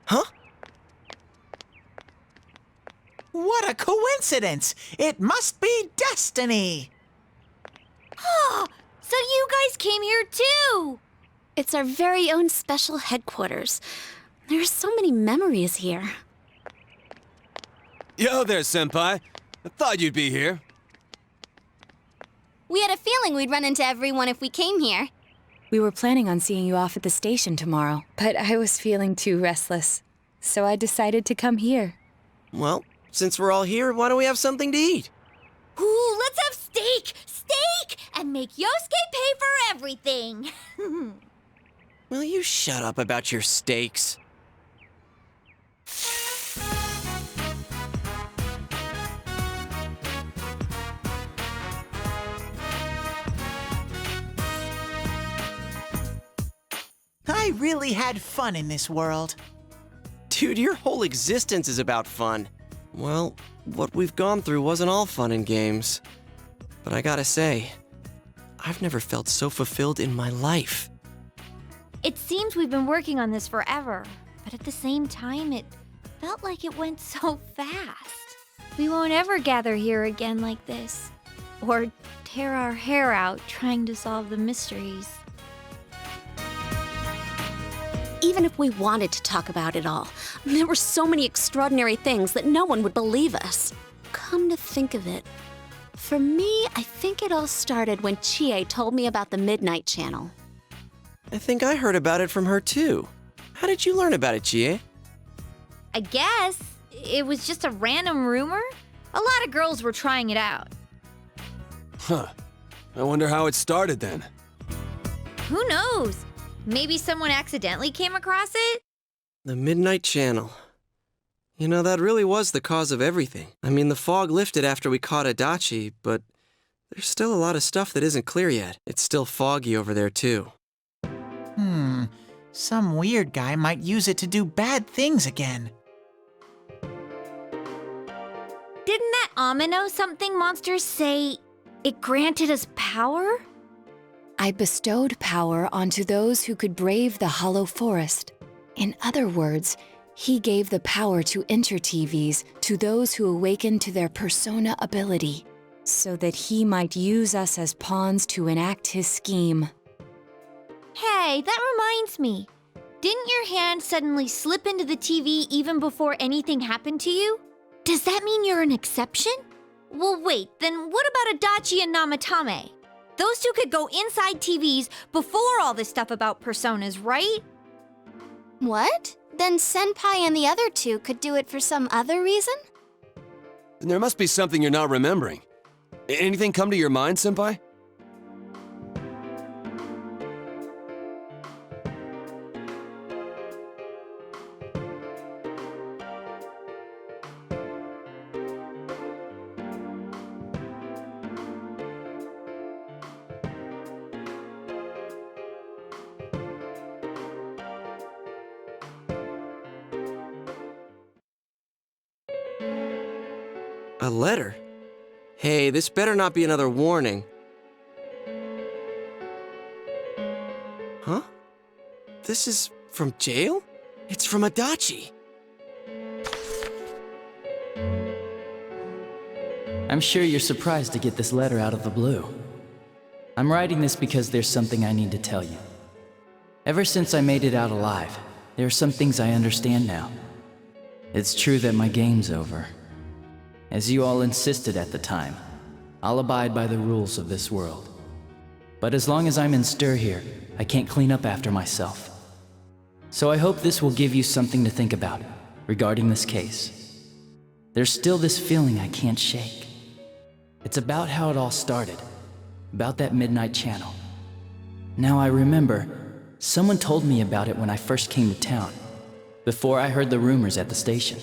Huh? What a coincidence! It must be destiny! Oh, so you guys came here too! It's our very own special headquarters. There are so many memories here. Yo there, Senpai. I thought you'd be here. We had a feeling we'd run into everyone if we came here. We were planning on seeing you off at the station tomorrow, but I was feeling too restless, so I decided to come here. Well, since we're all here, why don't we have something to eat? Ooh, let's have steak! Steak! And make Yosuke pay for everything! Will you shut up about your steaks? I really had fun in this world. Dude, your whole existence is about fun. Well, what we've gone through wasn't all fun and games. But I gotta say, I've never felt so fulfilled in my life. It seems we've been working on this forever, but at the same time, it felt like it went so fast. We won't ever gather here again like this, or tear our hair out trying to solve the mysteries. Even if we wanted to talk about it all, there were so many extraordinary things that no one would believe us. Come to think of it, for me, I think it all started when Chie told me about the Midnight Channel. I think I heard about it from her too. How did you learn about it, Chie? I guess it was just a random rumor. A lot of girls were trying it out. Huh. I wonder how it started then. Who knows? Maybe someone accidentally came across it? The Midnight Channel. You know, that really was the cause of everything. I mean, the fog lifted after we caught Adachi, but there's still a lot of stuff that isn't clear yet. It's still foggy over there, too. Some weird guy might use it to do bad things again. Didn't that Amino something monster say it granted us power? I bestowed power onto those who could brave the Hollow Forest. In other words, he gave the power to Inter-TVs to those who awakened to their persona ability, so that he might use us as pawns to enact his scheme. Hey, that reminds me. Didn't your hand suddenly slip into the TV even before anything happened to you? Does that mean you're an exception? Well, wait, then what about Adachi and Namatame? Those two could go inside TVs before all this stuff about personas, right? What? Then Senpai and the other two could do it for some other reason? There must be something you're not remembering. Anything come to your mind, Senpai? A letter? Hey, this better not be another warning. Huh? This is from jail? It's from Adachi. I'm sure you're surprised to get this letter out of the blue. I'm writing this because there's something I need to tell you. Ever since I made it out alive, there are some things I understand now. It's true that my game's over. As you all insisted at the time, I'll abide by the rules of this world. But as long as I'm in stir here, I can't clean up after myself. So I hope this will give you something to think about regarding this case. There's still this feeling I can't shake. It's about how it all started, about that Midnight Channel. Now I remember, someone told me about it when I first came to town. before I heard the rumors at the station.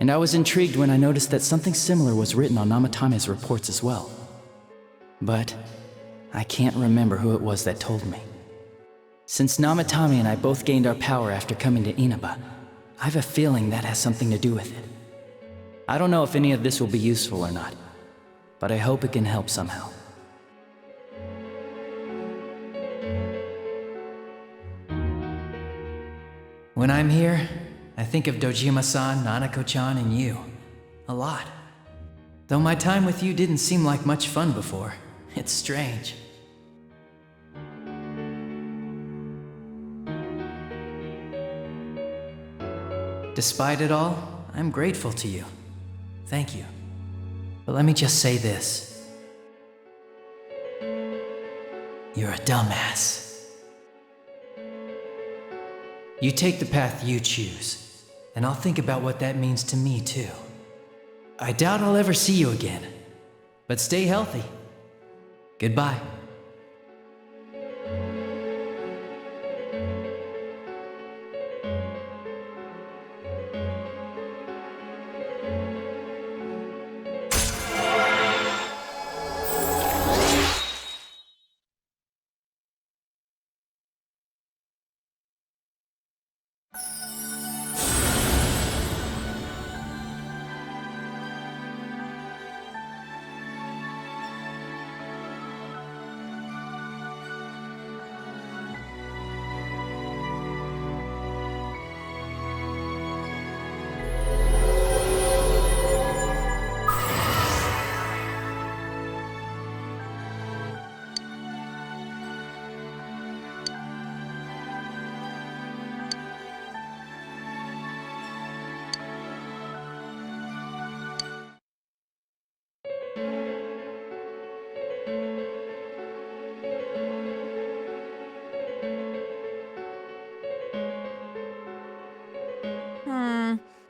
And I was intrigued when I noticed that something similar was written on Namatame's reports as well. But I can't remember who it was that told me. Since Namatame and I both gained our power after coming to Inaba, I have a feeling that has something to do with it. I don't know if any of this will be useful or not, but I hope it can help somehow. When I'm here, I think of Dojima-san, Nanako-chan, and you. A lot. Though my time with you didn't seem like much fun before. It's strange. Despite it all, I'm grateful to you. Thank you. But let me just say this. You're a dumbass. You take the path you choose, and I'll think about what that means to me too. I doubt I'll ever see you again, but stay healthy. Goodbye.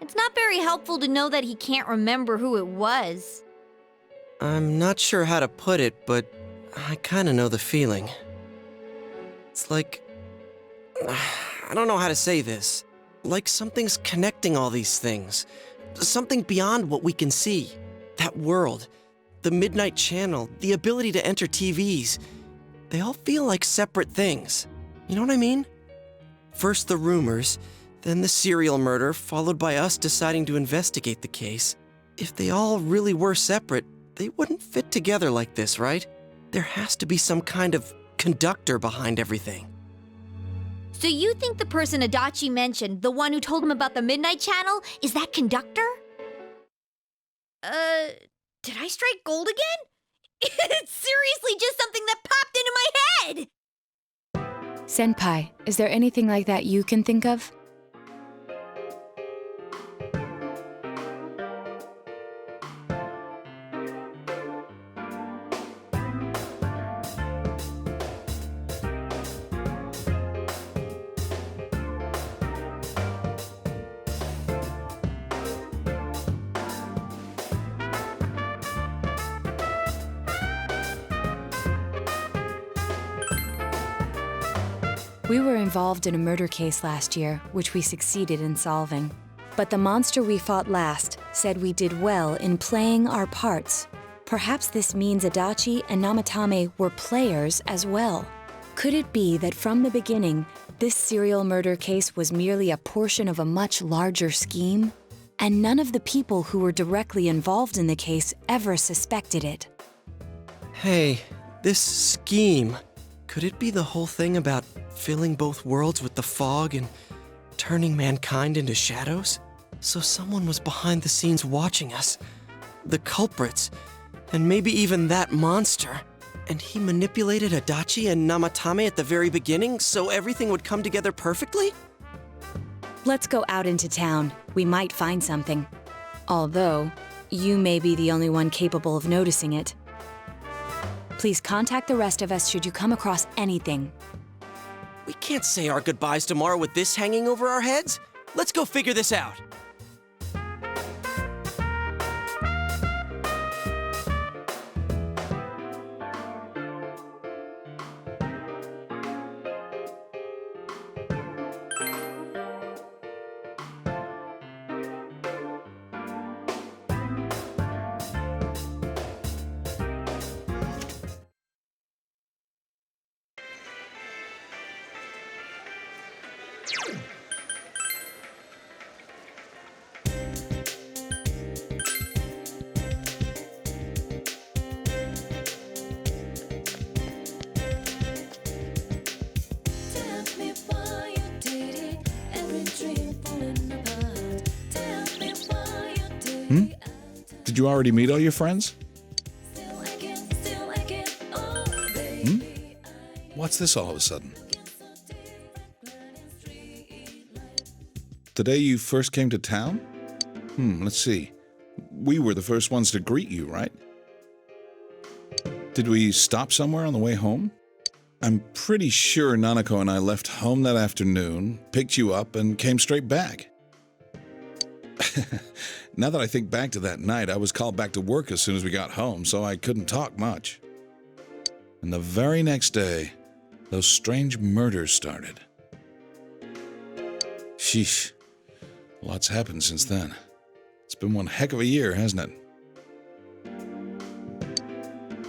It's not very helpful to know that he can't remember who it was. I'm not sure how to put it, but I kinda know the feeling. It's like... I don't know how to say this. Like something's connecting all these things. Something beyond what we can see. That world, the Midnight Channel, the ability to enter TVs. They all feel like separate things. You know what I mean? First the rumors, then the serial murder, followed by us deciding to investigate the case. If they all really were separate, they wouldn't fit together like this, right? There has to be some kind of conductor behind everything. So you think the person Adachi mentioned, the one who told him about the Midnight Channel, is that conductor? Did I strike gold again? It's seriously just something that popped into my head! Senpai, is there anything like that you can think of? We were involved in a murder case last year, which we succeeded in solving. But the monster we fought last said we did well in playing our parts. Perhaps this means Adachi and Namatame were players as well. Could it be that from the beginning, this serial murder case was merely a portion of a much larger scheme? And none of the people who were directly involved in the case ever suspected it. Hey, this scheme. Could it be the whole thing about filling both worlds with the fog and turning mankind into shadows? So someone was behind the scenes watching us. The culprits. And maybe even that monster. And he manipulated Adachi and Namatame at the very beginning so everything would come together perfectly? Let's go out into town. We might find something. Although, you may be the only one capable of noticing it. Please contact the rest of us should you come across anything. We can't say our goodbyes tomorrow with this hanging over our heads. Let's go figure this out. Did you already meet all your friends? What's this all of a sudden? The day you first came to town? Let's see. We were the first ones to greet you, right? Did we stop somewhere on the way home? I'm pretty sure Nanako and I left home that afternoon, picked you up, and came straight back. Now that I think back to that night, I was called back to work as soon as we got home, so I couldn't talk much. And the very next day, those strange murders started. Sheesh. Lots happened since then. It's been one heck of a year, hasn't it?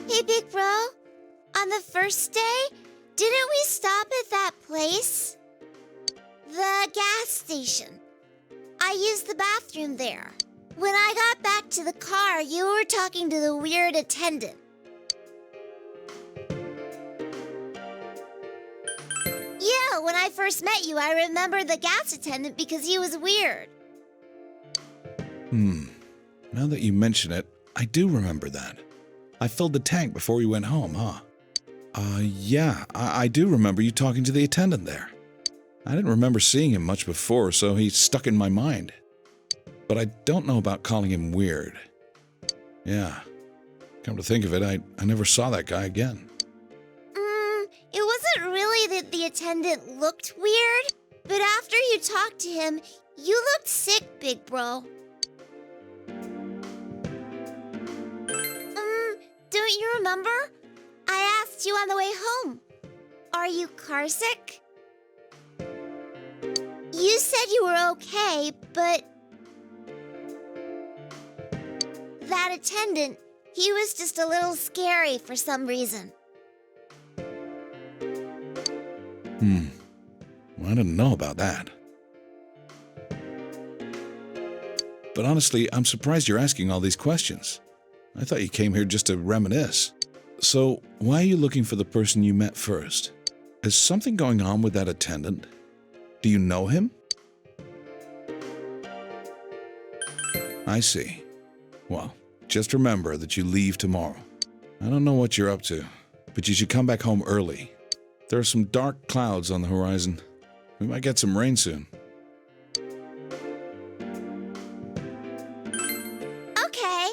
Hey, big bro. On the first day, didn't we stop at that place? The gas station. I used the bathroom there. When I got back to the car, you were talking to the weird attendant. Yeah, when I first met you, I remember the gas attendant because he was weird. Now that you mention it, I do remember that. I filled the tank before we went home, huh? Yeah, I do remember you talking to the attendant there. I didn't remember seeing him much before, so he stuck in my mind. But I don't know about calling him weird. Yeah, come to think of it, I never saw that guy again. It wasn't really that the attendant looked weird, but after you talked to him, you looked sick, big bro. Don't you remember? I asked you on the way home. Are you carsick? You said you were okay, but that attendant, he was just a little scary for some reason. I didn't know about that. But honestly, I'm surprised you're asking all these questions. I thought you came here just to reminisce. So, why are you looking for the person you met first? Is something going on with that attendant? Do you know him? I see. Well, just remember that you leave tomorrow. I don't know what you're up to, but you should come back home early. There are some dark clouds on the horizon. We might get some rain soon. Okay.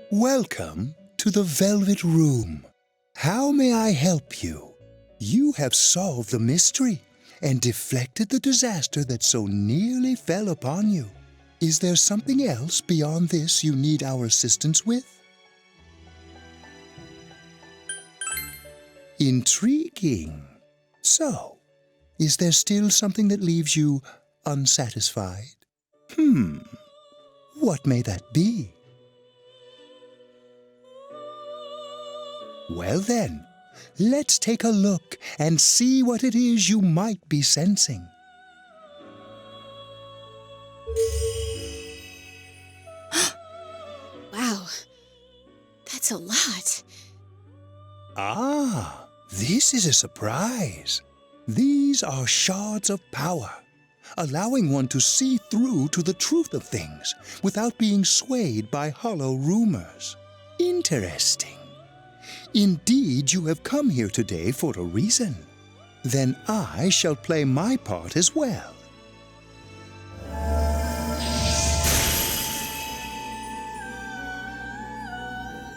Welcome to the Velvet Room. How may I help you? You have solved the mystery and deflected the disaster that so nearly fell upon you. Is there something else beyond this you need our assistance with? Intriguing. So, is there still something that leaves you unsatisfied? What may that be? Well then, let's take a look and see what it is you might be sensing. Wow, that's a lot. Ah, this is a surprise. These are shards of power, allowing one to see through to the truth of things without being swayed by hollow rumors. Interesting. Indeed, you have come here today for a reason. Then I shall play my part as well.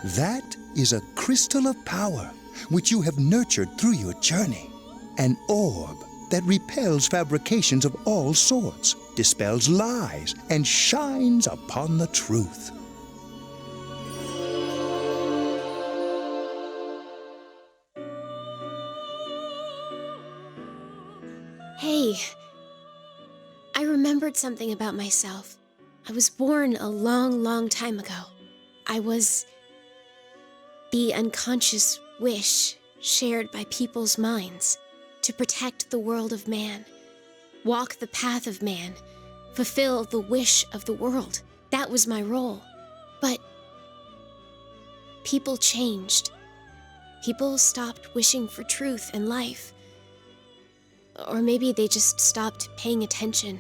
That is a crystal of power which you have nurtured through your journey. An orb that repels fabrications of all sorts, dispels lies, and shines upon the truth. Hey, I remembered something about myself. I was born a long, long time ago. I was the unconscious wish shared by people's minds to protect the world of man, walk the path of man, fulfill the wish of the world. That was my role. But people changed. People stopped wishing for truth and life. Or maybe they just stopped paying attention.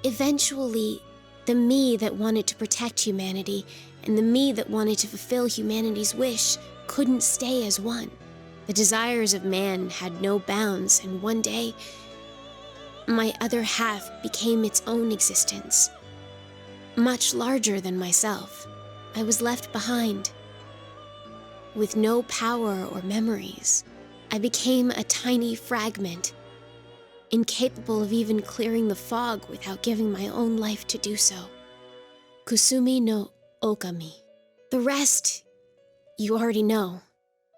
Eventually, the me that wanted to protect humanity and the me that wanted to fulfill humanity's wish couldn't stay as one. The desires of man had no bounds, and one day, my other half became its own existence. Much larger than myself. I was left behind. With no power or memories, I became a tiny fragment, incapable of even clearing the fog without giving my own life to do so. Kusumi no Okami. The rest, you already know.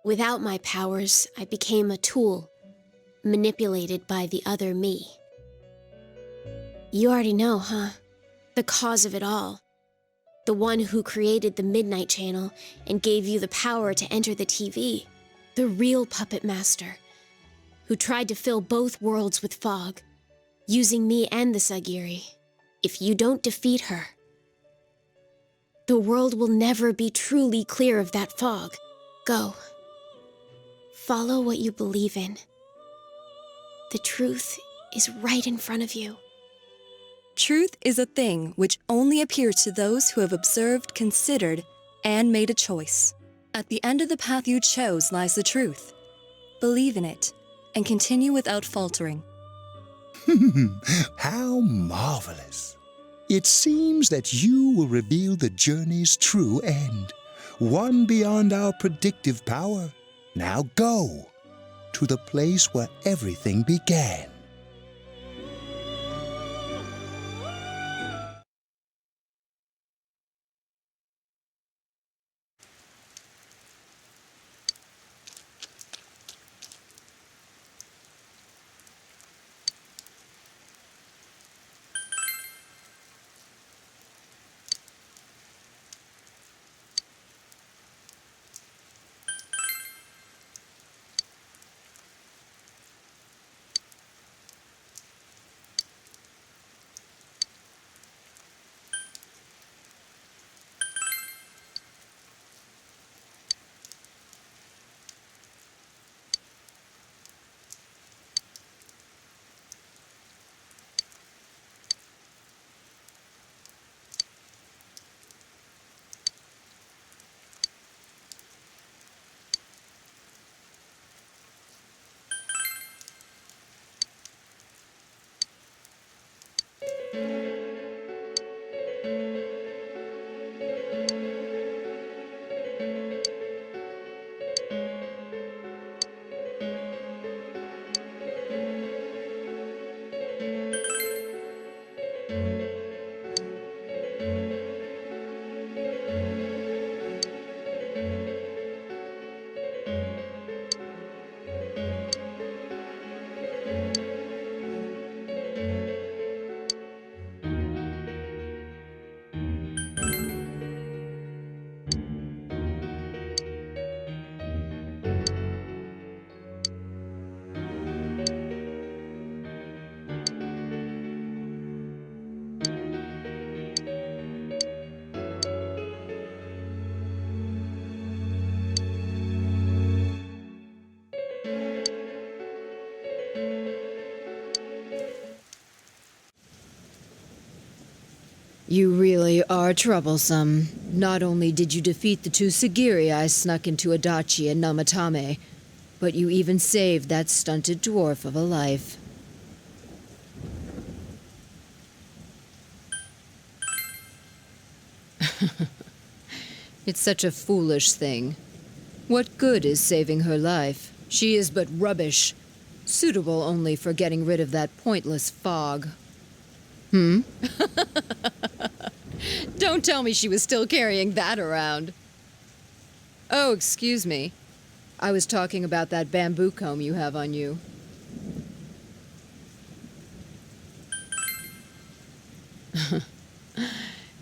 Without my powers, I became a tool, manipulated by the other me. You already know, huh? The cause of it all. The one who created the Midnight Channel and gave you the power to enter the TV. The real puppet master, who tried to fill both worlds with fog, using me and the Sagiri. If you don't defeat her, the world will never be truly clear of that fog. Go. Follow what you believe in. The truth is right in front of you. Truth is a thing which only appears to those who have observed, considered, and made a choice. At the end of the path you chose lies the truth. Believe in it, and continue without faltering. How marvelous. It seems that you will reveal the journey's true end, one beyond our predictive power. Now go to the place where everything began. You really are troublesome. Not only did you defeat the two Sagiri I snuck into Adachi and Namatame, but you even saved that stunted dwarf of a life. It's such a foolish thing. What good is saving her life? She is but rubbish, suitable only for getting rid of that pointless fog. Don't tell me she was still carrying that around. Oh, excuse me. I was talking about that bamboo comb you have on you.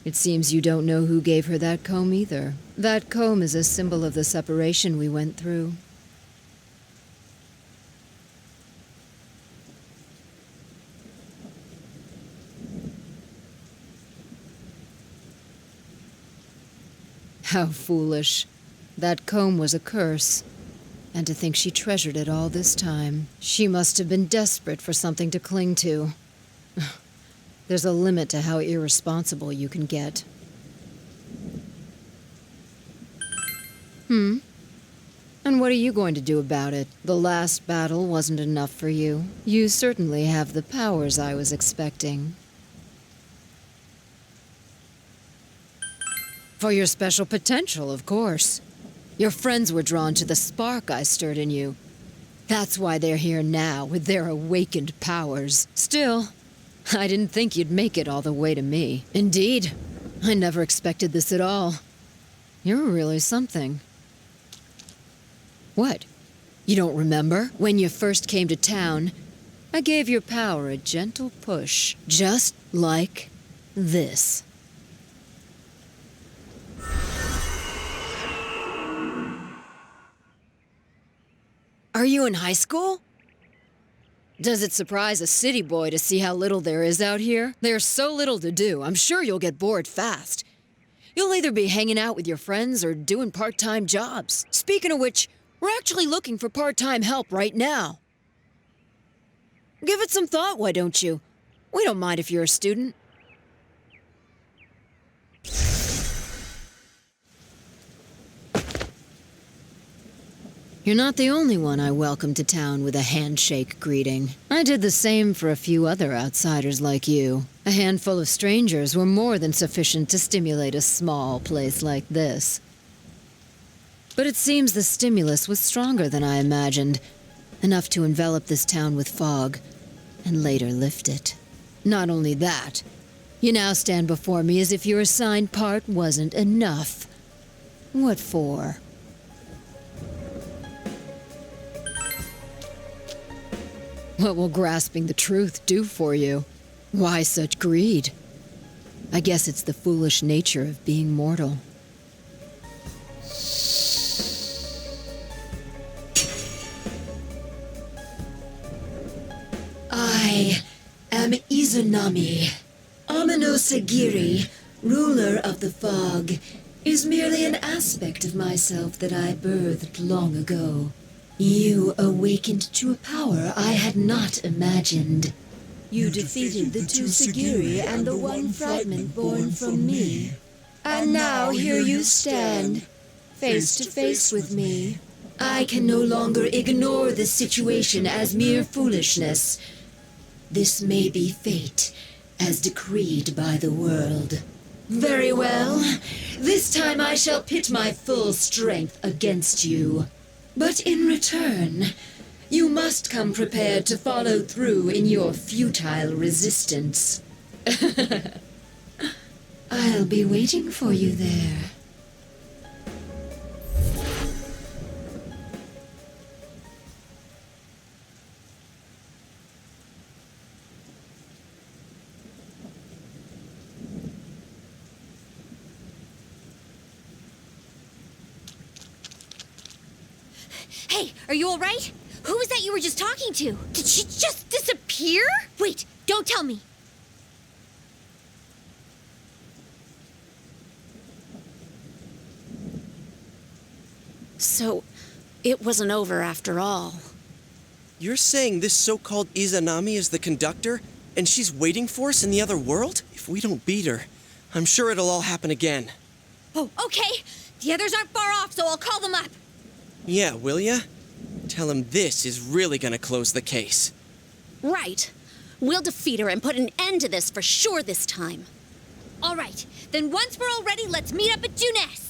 It seems you don't know who gave her that comb either. That comb is a symbol of the separation we went through. How foolish. That comb was a curse. And to think she treasured it all this time. She must have been desperate for something to cling to. There's a limit to how irresponsible you can get. And what are you going to do about it? The last battle wasn't enough for you. You certainly have the powers I was expecting. For your special potential, of course. Your friends were drawn to the spark I stirred in you. That's why they're here now, with their awakened powers. Still, I didn't think you'd make it all the way to me. Indeed, I never expected this at all. You're really something. What? You don't remember? When you first came to town, I gave your power a gentle push. Just like this. Are you in high school? Does it surprise a city boy to see how little there is out here? There's so little to do, I'm sure you'll get bored fast. You'll either be hanging out with your friends or doing part-time jobs. Speaking of which, we're actually looking for part-time help right now. Give it some thought, why don't you? We don't mind if you're a student. You're not the only one I welcomed to town with a handshake greeting. I did the same for a few other outsiders like you. A handful of strangers were more than sufficient to stimulate a small place like this. But it seems the stimulus was stronger than I imagined. Enough to envelop this town with fog, and later lift it. Not only that, you now stand before me as if your assigned part wasn't enough. What for? What will grasping the truth do for you? Why such greed? I guess it's the foolish nature of being mortal. I am Izanami. Amino Sagiri, ruler of the fog, is merely an aspect of myself that I birthed long ago. You awakened to a power I had not imagined. You defeated the two Sagiri and the one fragment born from me. And now here you stand, face to face with me. I can no longer ignore this situation as mere foolishness. This may be fate, as decreed by the world. Very well. This time I shall pit my full strength against you. But in return, you must come prepared to follow through in your futile resistance. I'll be waiting for you there. Hey, are you all right? Who was that you were just talking to? Did she just disappear? Wait, don't tell me. So, it wasn't over after all. You're saying this so-called Izanami is the conductor, and she's waiting for us in the other world? If we don't beat her, I'm sure it'll all happen again. Oh, okay. The others aren't far off, so I'll call them up. Yeah, will ya? Tell him this is really gonna close the case. Right. We'll defeat her and put an end to this for sure this time. All right, then once we're all ready, let's meet up at Junes.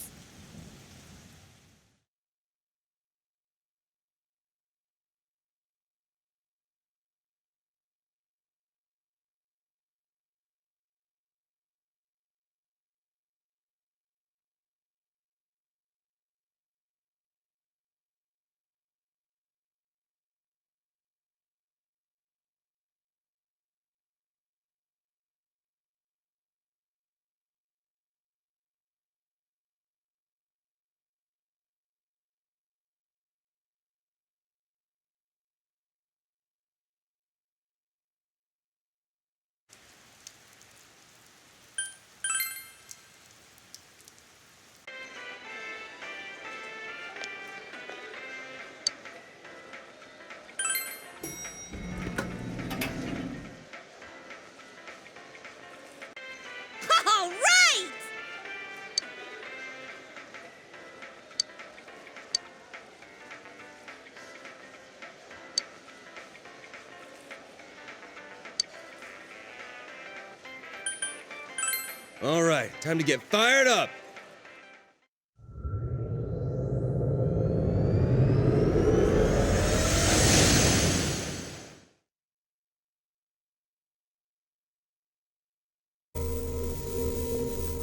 All right, time to get fired up.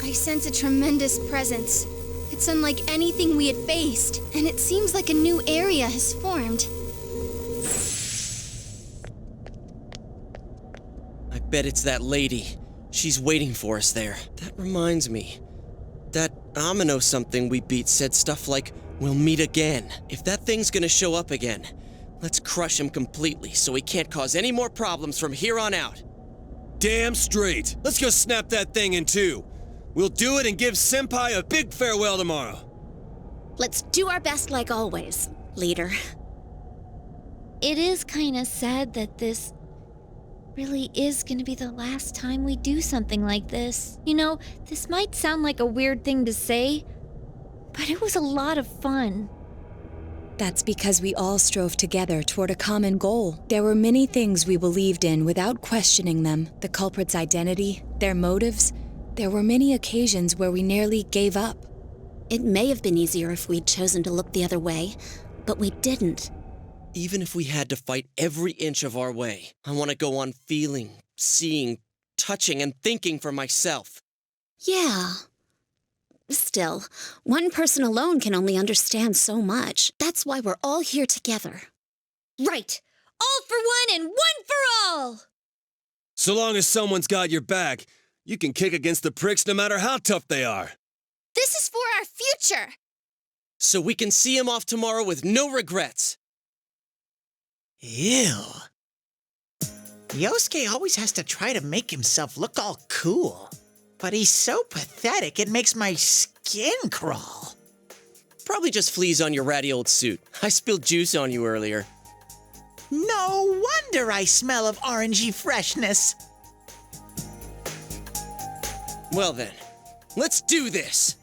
I sense a tremendous presence. It's unlike anything we had faced, and it seems like a new area has formed. I bet it's that lady. She's waiting for us there. That reminds me. That Amino something we beat said stuff like, "We'll meet again." If that thing's gonna show up again, let's crush him completely so he can't cause any more problems from here on out. Damn straight. Let's go snap that thing in two. We'll do it and give Senpai a big farewell tomorrow. Let's do our best like always, leader. It is kind of sad that this really is going to be the last time we do something like this. You know, this might sound like a weird thing to say, but it was a lot of fun. That's because we all strove together toward a common goal. There were many things we believed in without questioning them. The culprit's identity, their motives. There were many occasions where we nearly gave up. It may have been easier if we'd chosen to look the other way, but we didn't. Even if we had to fight every inch of our way, I want to go on feeling, seeing, touching, and thinking for myself. Yeah. Still, one person alone can only understand so much. That's why we're all here together. Right. All for one and one for all! So long as someone's got your back, you can kick against the pricks no matter how tough they are. This is for our future! So we can see him off tomorrow with no regrets. Ew. Yosuke always has to try to make himself look all cool. But he's so pathetic, it makes my skin crawl. Probably just fleas on your ratty old suit. I spilled juice on you earlier. No wonder I smell of orangey freshness. Well then, let's do this!